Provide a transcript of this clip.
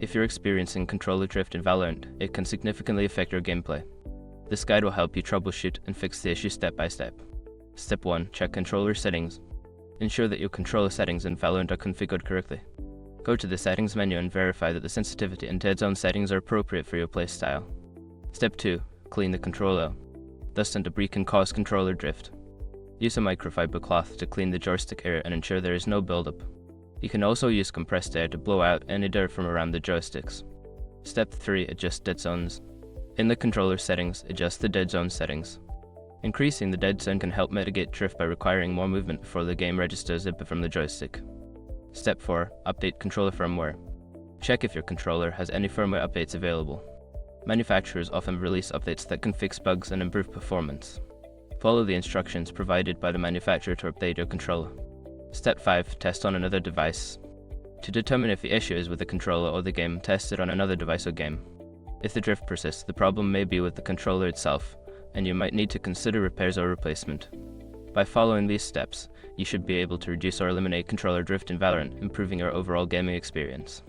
If you're experiencing controller drift in Valorant, it can significantly affect your gameplay. This guide will help you troubleshoot and fix the issue step by step. Step 1. Check controller settings. Ensure that your controller settings in Valorant are configured correctly. Go to the settings menu and verify that the sensitivity and dead zone settings are appropriate for your playstyle. Step 2. Clean the controller. Dust and debris can cause controller drift. Use a microfiber cloth to clean the joystick area and ensure there is no buildup. You can also use compressed air to blow out any dirt from around the joysticks. Step 3. Adjust dead zones. In the controller settings, adjust the dead zone settings. Increasing the dead zone can help mitigate drift by requiring more movement before the game registers it from the joystick. Step 4. Update controller firmware. Check if your controller has any firmware updates available. Manufacturers often release updates that can fix bugs and improve performance. Follow the instructions provided by the manufacturer to update your controller. Step 5. Test on another device. To determine if the issue is with the controller or the game, test it on another device or game. If the drift persists, the problem may be with the controller itself, and you might need to consider repairs or replacement. By following these steps, you should be able to reduce or eliminate controller drift in Valorant, improving your overall gaming experience.